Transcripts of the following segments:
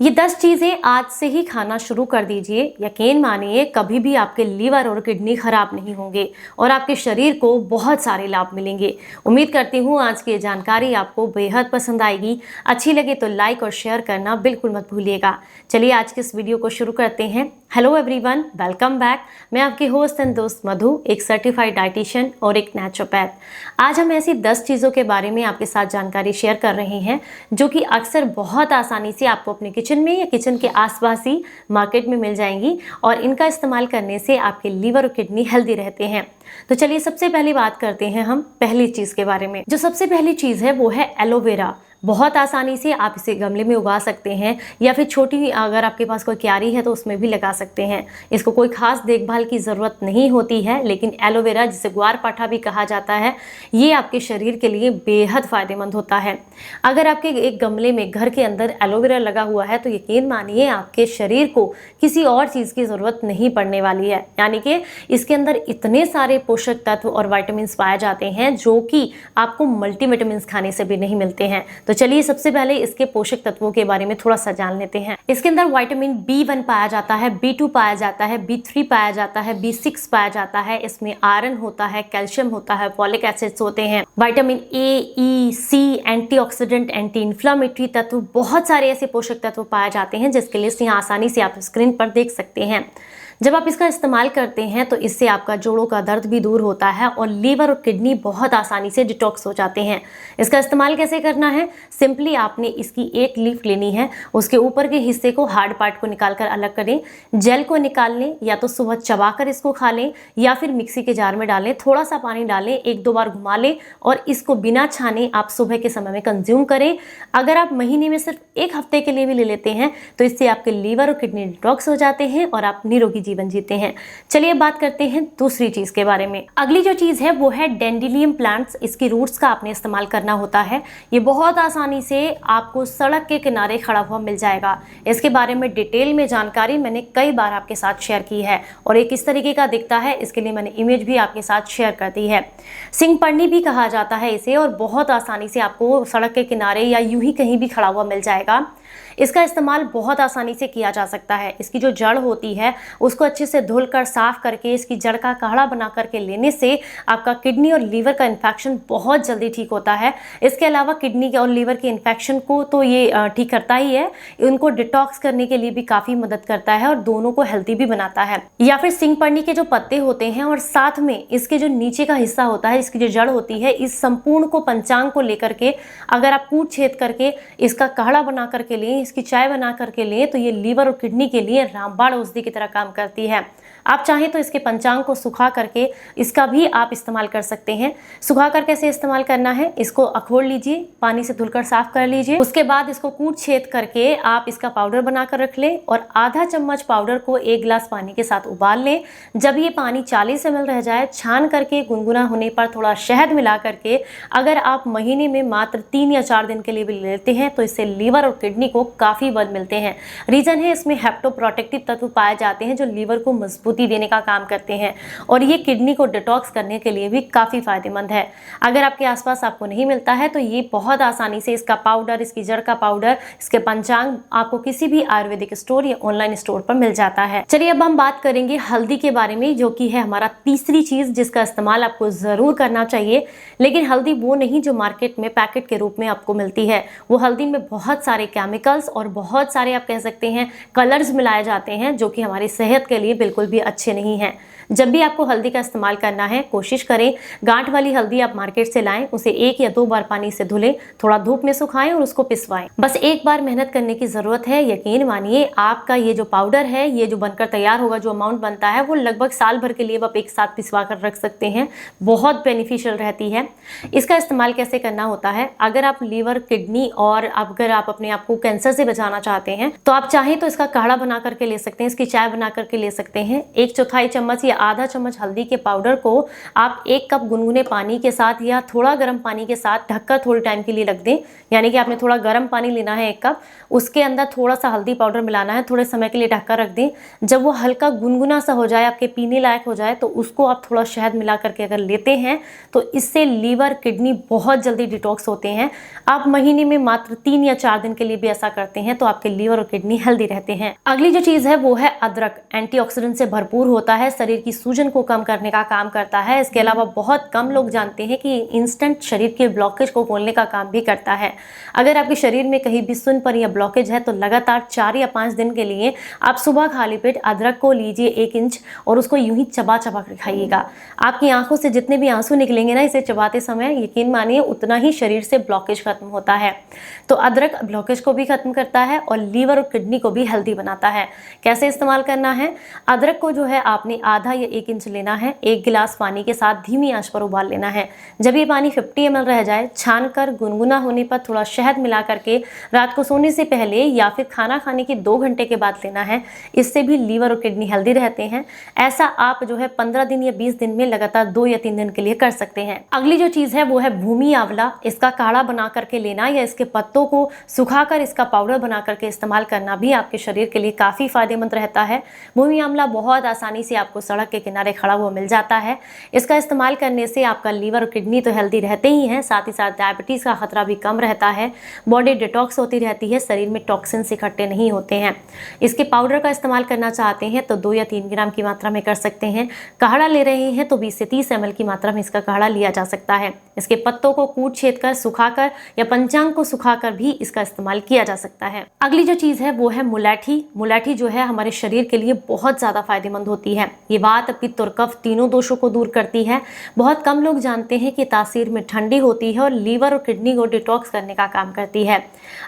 ये 10 चीज़ें आज से ही खाना शुरू कर दीजिए। यकीन मानिए कभी भी आपके लीवर और किडनी खराब नहीं होंगे और आपके शरीर को बहुत सारे लाभ मिलेंगे। उम्मीद करती हूँ आज की ये जानकारी आपको बेहद पसंद आएगी। अच्छी लगे तो लाइक और शेयर करना बिल्कुल मत भूलिएगा। चलिए आज के इस वीडियो को शुरू करते हैं। Hello everyone, welcome back. मैं आपकी होस्ट एंड दोस्त मधु, एक सर्टिफाइड डाइटिशियन और एक नेचुरोपैथ। आज हम ऐसी 10 चीज़ों के बारे में आपके साथ जानकारी शेयर कर रहे हैं जो कि अक्सर बहुत आसानी से आपको अपने किचन में या किचन के आसपास ही मार्केट में मिल जाएंगी और इनका इस्तेमाल करने से आपके लीवर और किडनी हेल्दी रहते हैं। तो चलिए सबसे पहली बात करते हैं हम पहली चीज़ के बारे में। जो सबसे पहली चीज़ है वो है एलोवेरा। बहुत आसानी से आप इसे गमले में उगा सकते हैं या फिर छोटी अगर आपके पास कोई क्यारी है तो उसमें भी लगा सकते हैं। इसको कोई खास देखभाल की ज़रूरत नहीं होती है, लेकिन एलोवेरा जिसे ग्वारपाठा भी कहा जाता है, ये आपके शरीर के लिए बेहद फ़ायदेमंद होता है। अगर आपके एक गमले में घर के अंदर एलोवेरा लगा हुआ है तो यकीन मानिए आपके शरीर को किसी और चीज़ की ज़रूरत नहीं पड़ने वाली है। यानी कि इसके अंदर इतने सारे पोषक तत्व और विटामिन पाए जाते हैं जो कि आपको मल्टीविटामिन खाने से भी नहीं मिलते हैं। तो चलिए सबसे पहले इसके पोषक तत्वों के बारे में थोड़ा सा जान लेते हैं। इसके अंदर विटामिन B1 पाया जाता है, B2 पाया जाता है, B3 पाया जाता है, B6 पाया जाता है। इसमें आयरन होता है, कैल्शियम होता है, फॉलिक एसिड्स होते हैं, vitamin A, E, C, antioxidant, anti inflammatory तत्व, बहुत सारे ऐसे पोषक तत्व पाए जाते हैं जिसके लिस्ट यहाँ आसानी से आप स्क्रीन पर देख सकते हैं। जब आप इसका इस्तेमाल करते हैं तो इससे आपका जोड़ों का दर्द भी दूर होता है और लीवर और किडनी बहुत आसानी से डिटॉक्स हो जाते हैं। इसका इस्तेमाल कैसे करना है? सिंपली आपने इसकी एक लीफ लेनी है, उसके ऊपर के हिस्से को, हार्ड पार्ट को निकाल कर अलग करें, जेल को निकाल लें, या तो सुबह चबाकर इसको खा लें या फिर मिक्सी के जार में डालें, थोड़ा सा पानी डालें, 1-2 बार घुमा लें और इसको बिना छाने आप सुबह के समय में कंज्यूम करें। अगर आप महीने में सिर्फ 1 हफ्ते के लिए भी ले लेते हैं तो इससे आपके लीवर और किडनी डिटॉक्स हो जाते हैं और आप निरोगी जीवन जीते हैं। चलिए बात करते हैं दूसरी चीज के बारे में। अगली जो चीज है वो है डेंडिलियम प्लांट्स। इसकी रूट्स का आपने इस्तेमाल करना होता है। ये बहुत आसानी से आपको सड़क के किनारे खड़ा हुआ मिल जाएगा। इसके बारे में डिटेल में जानकारी मैंने कई बार आपके साथ शेयर की है और ये किस तरीके का दिखता है इसके लिए मैंने इमेज भी आपके साथ शेयर कर दी है। सिंगपर्णी भी कहा जाता है इसे और बहुत आसानी से आपको सड़क के किनारे या यूं ही कहीं भी खड़ा हुआ मिल जाएगा। इसका इस्तेमाल बहुत आसानी से किया जा सकता है। इसकी जो जड़ होती है उसको अच्छे से धुलकर साफ करके इसकी जड़ का काढ़ा बना करके लेने से आपका किडनी और लीवर का इन्फेक्शन बहुत जल्दी ठीक होता है। इसके अलावा किडनी और लीवर के इन्फेक्शन को तो ये ठीक करता ही है, उनको डिटॉक्स करने के लिए भी काफ़ी मदद करता है और दोनों को हेल्दी भी बनाता है। या फिर सिंगपर्णी के जो पत्ते होते हैं और साथ में इसके जो नीचे का हिस्सा होता है, इसकी जो जड़ होती है, इस संपूर्ण को, पंचांग को लेकर के अगर आप कूट छेद करके इसका काढ़ा बना करके लें, इसकी चाय बना करके लें तो ये लीवर और किडनी के लिए रामबाण औषधि की तरह काम करती है। आप चाहें तो इसके पंचांग को सुखा करके इसका भी आप इस्तेमाल कर सकते हैं। सुखा कर कैसे इस्तेमाल करना है? इसको अखोड़ लीजिए, पानी से धुलकर साफ कर लीजिए, उसके बाद इसको कूट छेद करके आप इसका पाउडर बनाकर रख लें और आधा चम्मच पाउडर को 1 गिलास पानी के साथ उबाल लें। जब ये पानी 40 ml रह जाए, छान करके गुनगुना होने पर थोड़ा शहद मिला करके अगर आप महीने में मात्र 3 या 4 दिन के लिए भी लेते हैं तो इससे लीवर और किडनी को काफ़ी बल मिलते हैं। रीज़न है इसमें हेप्टोप्रोटेक्टिव तत्व पाए जाते हैं जो लीवर को मजबूती देने का काम करते हैं और ये किडनी को डिटॉक्स करने के लिए भी काफ़ी फायदेमंद है। अगर आपके आसपास आपको नहीं मिलता है तो ये बहुत आसानी से इसका पाउडर, इसकी जड़ का पाउडर, इसके पंचांग आपको किसी भी आयुर्वेदिक स्टोर या ऑनलाइन स्टोर पर मिल जाता है। चलिए अब हम बात करेंगे हल्दी के बारे में, जो कि है हमारा तीसरी चीज जिसका इस्तेमाल आपको जरूर करना चाहिए। लेकिन हल्दी वो नहीं जो मार्केट में पैकेट के रूप में आपको मिलती है। वो हल्दी में बहुत सारे केमिकल्स और बहुत सारे आप कह सकते हैं कलर्स मिलाए जाते हैं जो कि हमारी सेहत के लिए बिल्कुल भी अच्छे नहीं हैं। जब भी आपको हल्दी का इस्तेमाल करना है कोशिश करें गांठ वाली हल्दी आप मार्केट से लाएं, उसे 1 या 2 बार पानी से धुलें, थोड़ा धूप में सुखाएं और उसको पिसवाएं। बस एक बार मेहनत करने की जरूरत है। यकीन मानिए आपका ये जो पाउडर है, ये जो बनकर तैयार होगा, जो अमाउंट बनता है वो लगभग साल भर के लिए आप एक साथ पिसवा कर रख सकते हैं। बहुत बेनिफिशियल रहती है। इसका इस्तेमाल कैसे करना होता है? अगर आप लीवर, किडनी और अगर आप अपने आप को कैंसर से बचाना चाहते हैं तो आप चाहें तो इसका काढ़ा बना करके ले सकते हैं, इसकी चाय बना करके ले सकते हैं। 1/4 चम्मच आधा चम्मच हल्दी के पाउडर को आप 1 कप गुनगुने पानी के साथ या थोड़ा गर्म पानी के साथ ढककर थोड़े टाइम के लिए रख दें। यानी कि आपने थोड़ा गर्म पानी लेना है 1 कप, उसके अंदर थोड़ा सा हल्दी पाउडर मिलाना है, थोड़े समय के लिए ढककर रख दें। जब वो हल्का गुनगुना सा हो जाए, आपके पीने लायक हो जाए, तो उसको आप थोड़ा शहद मिला करके अगर लेते हैं तो इससे लीवर किडनी बहुत जल्दी डिटॉक्स होते हैं। आप महीने में मात्र 3 या 4 दिन के लिए भी ऐसा करते हैं तो आपके लीवर और किडनी हेल्दी रहते हैं। अगली जो चीज है वो है अदरक। एंटीऑक्सीडेंट से भरपूर होता है, शरीर की सूजन को कम करने का काम करता है। इसके अलावा बहुत कम लोग जानते हैं कि इंस्टेंट शरीर के ब्लॉकेज को खोलने का काम भी करता है। अगर आपके शरीर में कहीं भी सुनपन या ब्लॉकेज है तो लगातार 4 या 5 दिन के लिए आप सुबह खाली पेट अदरक को लीजिए 1 इंच और उसको यूं ही चबा चबा कर खाइएगा। आपकी आंखों से जितने भी आंसू निकलेंगे ना इसे चबाते समय, यकीन मानिए उतना ही शरीर से ब्लॉकेज खत्म होता है। तो अदरक ब्लॉकेज को भी खत्म करता है और लीवर और किडनी को भी हेल्दी बनाता है। कैसे इस्तेमाल करना है? अदरक को जो है आपने आधा या 1 इंच लेना है, 1 गिलास पानी के साथ धीमी आंच पर उबाल लेना है। जब ये पानी 50 ml रह जाए, छान कर गुनगुना होने पर थोड़ा शहद मिला करके रात को सोने से पहले या फिर खाना खाने के 2 घंटे के बाद लेना है। इससे भी लीवर और किडनी हेल्दी रहते हैं। ऐसा आप जो है 15 दिन या 20 दिन में लगातार 2 या 3 दिन के लिए कर सकते हैं। अगली जो चीज है वो है भूमि आंवला। इसका काढ़ा बना करके लेना या इसके पत्तों को सुखाकर इसका पाउडर बना करके इस्तेमाल करना भी आपके शरीर के लिए काफी फायदेमंद रहता है। भूमि आंवला बहुत आसानी से आपको सड़क के किनारे खड़ा हुआ मिल जाता है। इसका इस्तेमाल करने से आपका लीवर और किडनी तो हेल्दी रहते ही हैं, साथ ही साथ डायबिटीज का खतरा भी कम रहता है। बॉडी डिटॉक्स होती रहती है, शरीर में टॉक्सिन्स इकट्ठे नहीं होते हैं। इसके पाउडर का इस्तेमाल करना चाहते हैं तो 2 या 3 ग्राम की मात्रा में कर सकते हैं। काढ़ा ले रहे हैं तो 20 से 30 ml की मात्रा में इसका काढ़ा लिया जा सकता है। इसके पत्तों को कूट छेद कर सुखाकर या पंचांग को सुखाकर भी इसका इस्तेमाल किया जा सकता है। अगली जो चीज है वो है मुलैठी। मुलैठी जो है हमारे शरीर के लिए बहुत ज्यादा फायदेमंद होती है। ये वात, पित्त और कफ तीनों दोषों को दूर करती है। बहुत कम लोग जानते हैं कि तासीर में ठंडी होती है और लीवर और किडनी को डिटॉक्स करने का काम करती है।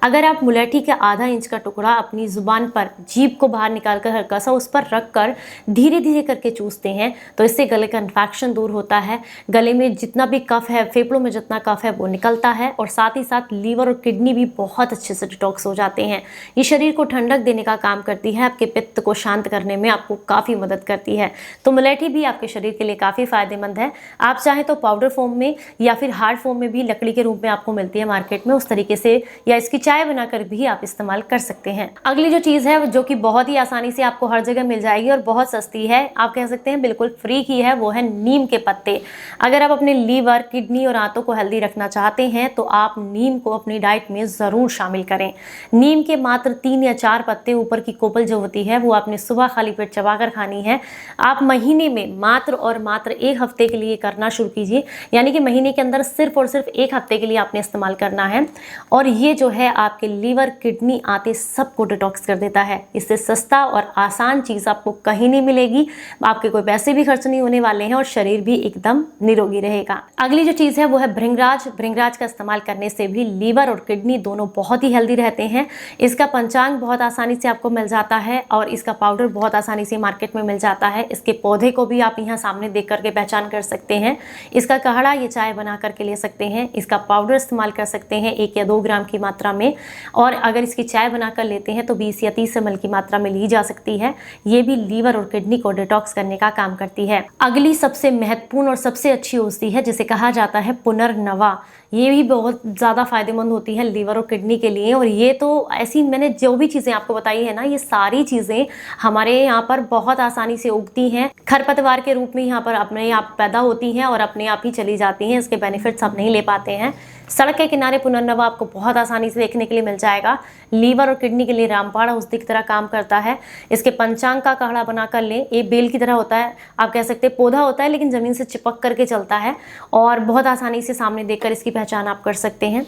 अगर आप मुलैठी का आधा इंच का टुकड़ा अपनी जुबान पर, जीभ को बाहर निकालकर हल्का सा उस पर रख कर धीरे धीरे करके चूसते हैं तो इससे गले का इन्फेक्शन दूर होता है। गले में जितना भी कफ है, फेफड़ों में जितना कफ है वो निकलता है और साथ ही साथ लीवर और किडनी भी बहुत अच्छे से डिटॉक्स हो जाते हैं। ये शरीर को ठंडक देने का काम करती है, आपके पित्त को शांत करने में आपको काफ़ी मदद करती है। तो मुलैठी भी आपके शरीर के लिए काफ़ी फायदेमंद है। आप चाहें तो पाउडर फॉर्म में या फिर हार्ड फॉर्म में भी लकड़ी के रूप में आपको मिलती है मार्केट में, उस तरीके से या इसकी चाय बनाकर भी आप इस्तेमाल कर सकते हैं। अगली जो चीज़ है जो कि बहुत ही आसानी से आपको हर जगह मिल जाएगी और बहुत सस्ती है, आप कह सकते हैं बिल्कुल फ्री की है, वो है नीम के पत्ते। अगर आप अपने लीवर, किडनी और आंतों को हेल्दी रखना चाहते हैं तो आप नीम को अपनी डाइट में ज़रूर शामिल करें। नीम के मात्र 3 या 4 पत्ते, ऊपर की कोपल जो होती है वो आपने सुबह खाली पेट चबाकर खानी है। आप महीने में मात्र और मात्र 1 हफ्ते के लिए करना शुरू कीजिए, यानी कि महीने के अंदर सिर्फ और सिर्फ 1 हफ्ते के लिए आपने इस्तेमाल करना है और ये जो है आपके लीवर, किडनी, आंतें सबको डिटॉक्स कर देता है। इससे सस्ता और आसान चीज़ आपको कहीं नहीं मिलेगी, आपके कोई पैसे भी खर्च नहीं होने वाले हैं और शरीर भी एकदम निरोगी रहेगा। अगली जो चीज़ है वो है भृंगराज। भृंगराज का इस्तेमाल करने से भी लीवर और किडनी दोनों बहुत ही हेल्दी रहते हैं। इसका पंचांग बहुत आसानी से आपको मिल जाता है और इसका पाउडर बहुत आसानी से मार्केट में मिल जाता है। इसके पौधे को भी आप यहाँ सामने देख करके पहचान कर सकते हैं। इसका काढ़ा ये चाय बना करके ले सकते हैं। इसका पाउडर इस्तेमाल कर सकते हैं 1 या 2 ग्राम की मात्रा में, और अगर इसकी चाय बनाकर लेते हैं तो 20 या 30 ml की मात्रा में ली जा सकती है। ये भी लीवर और किडनी को डिटॉक्स करने का काम करती है। अगली सबसे महत्वपूर्ण और सबसे अच्छी औषधि है जिसे कहा जाता है पुनर्नवा। ये भी बहुत ज़्यादा फायदेमंद होती है लीवर और किडनी के लिए, और ये तो ऐसी मैंने जो भी चीज़ें आपको बताई है ना, ये सारी चीज़ें हमारे यहाँ पर बहुत आसानी से उगती हैं, खरपतवार के रूप में यहाँ पर अपने आप पैदा होती हैं और अपने आप ही चली जाती हैं। इसके बेनिफिट्स आप नहीं ले पाते हैं। सड़क के किनारे पुनर्नवा आपको बहुत आसानी से देखने के लिए मिल जाएगा। लीवर और किडनी के लिए रामबाण औषधि की तरह काम करता है। इसके पंचांग का काढ़ा बनाकर लें। ये बेल की तरह होता है, आप कह सकते हैं पौधा होता है लेकिन ज़मीन से चिपक करके चलता है और बहुत आसानी से सामने देखकर इसकी पहचान आप कर सकते हैं।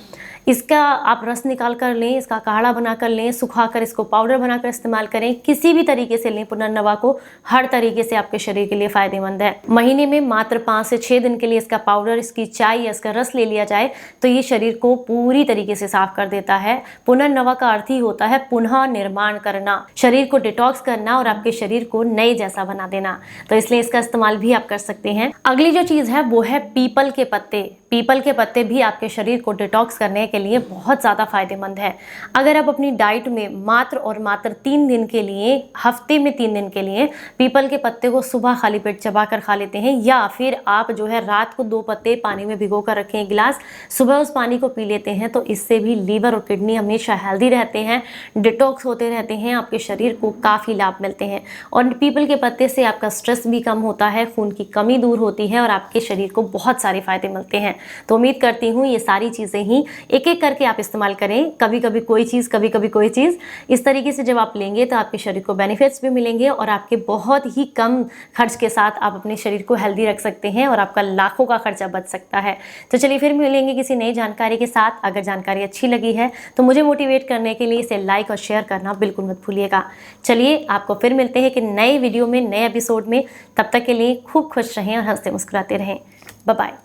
इसका आप रस निकाल कर लें, इसका काढ़ा बना कर लें, सुखा कर इसको पाउडर बनाकर इस्तेमाल करें। किसी भी तरीके से लें पुनर्नवा को, हर तरीके से आपके शरीर के लिए फायदेमंद है। महीने में मात्र 5 से 6 दिन के लिए इसका पाउडर, इसकी चाय या इसका रस ले लिया जाए तो ये शरीर को पूरी तरीके से साफ कर देता है। पुनर्नवा का अर्थ ही होता है पुनः निर्माण करना, शरीर को डिटॉक्स करना और आपके शरीर को नए जैसा बना देना। तो इसलिए इसका इस्तेमाल भी आप कर सकते हैं। अगली जो चीज़ है वो है पीपल के पत्ते। पीपल के पत्ते भी आपके शरीर को डिटॉक्स करने के लिए बहुत ज़्यादा फायदेमंद है। अगर आप अपनी डाइट में मात्र और मात्र 3 दिन के लिए, हफ्ते में 3 दिन के लिए पीपल के पत्ते को सुबह खाली पेट चबा कर खा लेते हैं, या फिर आप जो है रात को 2 पत्ते पानी में भिगो कर रखें 1 गिलास, सुबह उस पानी को पी लेते हैं, तो इससे भी लीवर और किडनी हमेशा हेल्दी रहते हैं, डिटॉक्स होते रहते हैं, आपके शरीर को काफ़ी लाभ मिलते हैं। और पीपल के पत्ते से आपका स्ट्रेस भी कम होता है, खून की कमी दूर होती है और आपके शरीर को बहुत सारे फायदे मिलते हैं। तो उम्मीद करती हूँ ये सारी चीज़ें ही एक एक करके आप इस्तेमाल करें, कभी कभी कोई चीज़, कभी कभी कोई चीज़। इस तरीके से जब आप लेंगे तो आपके शरीर को बेनिफिट्स भी मिलेंगे और आपके बहुत ही कम खर्च के साथ आप अपने शरीर को हेल्दी रख सकते हैं और आपका लाखों का खर्चा बच सकता है। तो चलिए फिर मिलेंगे किसी नई जानकारी के साथ। अगर जानकारी अच्छी लगी है तो मुझे मोटिवेट करने के लिए इसे लाइक और शेयर करना बिल्कुल मत भूलिएगा। चलिए आपको फिर मिलते हैं कि नए वीडियो में, नए एपिसोड में। तब तक के लिए खूब खुश रहें और हंसते मुस्कुराते रहें। Bye bye.